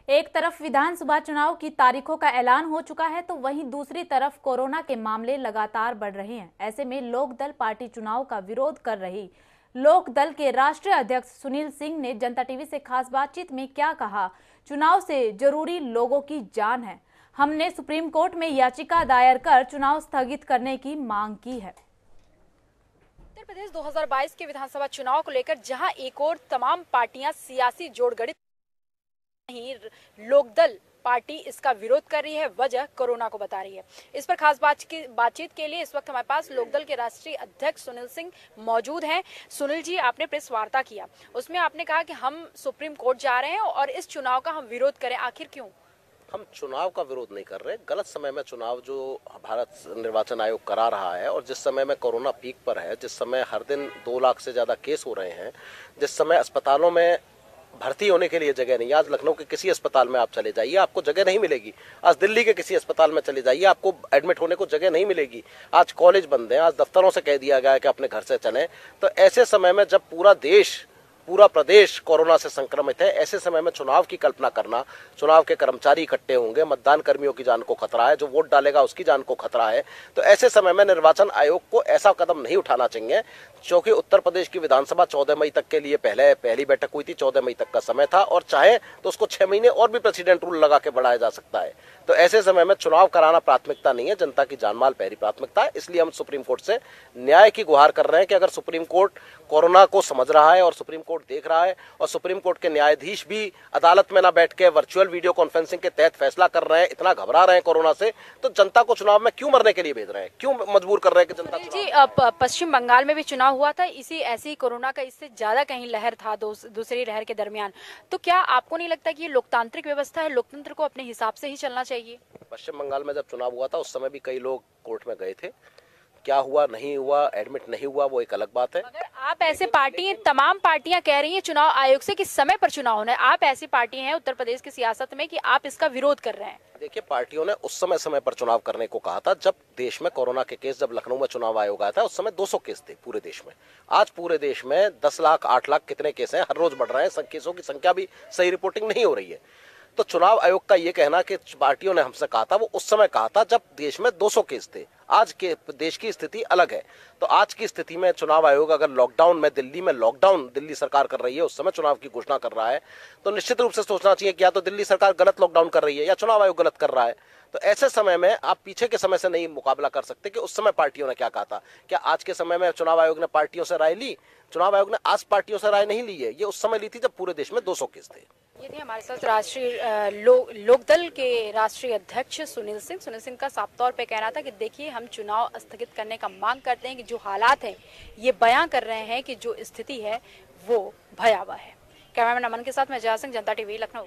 एक तरफ विधानसभा चुनाव की तारीखों का ऐलान हो चुका है तो वहीं दूसरी तरफ कोरोना के मामले लगातार बढ़ रहे हैं। ऐसे में लोकदल पार्टी चुनाव का विरोध कर रही लोकदल के राष्ट्रीय अध्यक्ष सुनील सिंह ने जनता टीवी से खास बातचीत में क्या कहा। चुनाव से जरूरी लोगों की जान है। हमने सुप्रीम कोर्ट में याचिका दायर कर चुनाव स्थगित करने की मांग की है। उत्तर प्रदेश 2022 के विधानसभा चुनाव को लेकर जहां एक और तमाम पार्टियां सियासी जोड़गढ़ी नहीं, लोकदल पार्टी इसका विरोध कर रही है। वजह कोरोना को बता रही है। इस पर खास बातचीत के लिए इस वक्त हमारे पास लोकदल के राष्ट्रीय अध्यक्ष सुनील सिंह मौजूद हैं। सुनील जी, आपने प्रेस वार्ता किया, उसमें आपने कहा कि हम सुप्रीम कोर्ट जा रहे हैं और इस चुनाव का हम विरोध करें। आखिर क्यों? हम चुनाव का विरोध नहीं कर रहे। गलत समय में चुनाव जो भारत निर्वाचन आयोग करा रहा है और जिस समय में कोरोना पीक पर है, जिस समय हर दिन 2 लाख से ज्यादा केस हो रहे हैं, जिस समय अस्पतालों में भर्ती होने के लिए जगह नहीं। आज लखनऊ के किसी अस्पताल में आप चले जाइए, आपको जगह नहीं मिलेगी। आज दिल्ली के किसी अस्पताल में चले जाइए, आपको एडमिट होने को जगह नहीं मिलेगी। आज कॉलेज बंद हैं, आज दफ्तरों से कह दिया गया है कि अपने घर से चलें। तो ऐसे समय में जब पूरा प्रदेश कोरोना से संक्रमित है, ऐसे समय में चुनाव की कल्पना करना, चुनाव के कर्मचारी इकट्ठे होंगे, मतदान कर्मियों की जान को खतरा है, जो वोट डालेगा उसकी जान को खतरा है। तो ऐसे समय में निर्वाचन आयोग को ऐसा कदम नहीं उठाना चाहिए, क्योंकि उत्तर प्रदेश की विधानसभा 14 मई तक के लिए पहली बैठक हुई थी। 14 मई तक का समय था और चाहे तो उसको 6 महीने और भी प्रेसिडेंट रूल लगा के बढ़ाया जा सकता है। तो ऐसे समय में चुनाव कराना प्राथमिकता नहीं है, जनता की जानमाल पहली प्राथमिकता है। इसलिए हम सुप्रीम कोर्ट से न्याय की गुहार कर रहे हैं कि अगर सुप्रीम कोर्ट कोरोना को समझ रहा है और सुप्रीम कोर्ट देख रहा है और सुप्रीम कोर्ट के न्यायाधीश भी अदालत में ना बैठ के वर्चुअल वीडियो कॉन्फ्रेंसिंग के तहत फैसला कर रहे हैं, इतना घबरा रहे हैं कोरोना से, तो जनता को चुनाव में क्यों मरने के लिए भेज रहे हैं, क्यों मजबूर कर रहे हैं कि जनता जी। पश्चिम बंगाल में भी चुनाव हुआ था, ऐसी कोरोना का इससे ज्यादा कहीं लहर था दूसरी लहर के दरमियान। तो क्या आपको नहीं लगता कि ये लोकतांत्रिक व्यवस्था है, लोकतंत्र को अपने हिसाब से ही चलना चाहिए? पश्चिम बंगाल में जब चुनाव हुआ था उस समय भी कई लोग कोर्ट में गए थे। क्या हुआ नहीं हुआ, एडमिट नहीं हुआ, वो एक अलग बात है। मगर आप ऐसे तमाम पार्टियां कह रही हैं चुनाव आयोग से कि समय पर चुनाव होना है। आप ऐसी पार्टी हैं उत्तर प्रदेश की सियासत में कि आप इसका विरोध कर रहे हैं। देखिए, पार्टियों ने उस समय पर चुनाव करने को कहा था जब देश में कोरोना के केस, जब लखनऊ में चुनाव आयोग आया था उस समय 200 केस थे पूरे देश में। आज पूरे देश में 10 लाख 8 लाख कितने केस हैं, हर रोज बढ़ रहे हैं। केसों की संख्या भी सही रिपोर्टिंग नहीं हो रही है। तो चुनाव आयोग का ये कहना कि पार्टियों ने हमसे कहा था, वो उस समय कहा था जब देश में 200 केस थे। आज के देश की स्थिति अलग है। तो आज की स्थिति में चुनाव आयोग अगर लॉकडाउन में दिल्ली सरकार कर रही है, उस समय चुनाव की घोषणा कर रहा है, तो निश्चित रूप से सोचना चाहिए कि या तो दिल्ली सरकार गलत लॉकडाउन कर रही है या चुनाव आयोग गलत कर रहा है। तो ऐसे समय में आप पीछे के समय से नहीं मुकाबला कर सकते कि उस समय पार्टियों ने क्या कहा था। क्या आज के समय में चुनाव आयोग ने पार्टियों से राय ली? चुनाव आयोग ने आज पार्टियों से राय नहीं ली है, ये उस समय ली थी जब पूरे देश में 200 केस थे। ये थे हमारे साथ राष्ट्रीय लोकदल के राष्ट्रीय अध्यक्ष सुनील सिंह का साफ तौर पे कहना था कि देखिए, हम चुनाव स्थगित करने का मांग करते हैं कि जो हालात हैं ये बयां कर रहे हैं कि जो स्थिति है वो भयावह है। कैमरामैन अमन के साथ मैं जया सिंह, जनता टीवी, लखनऊ।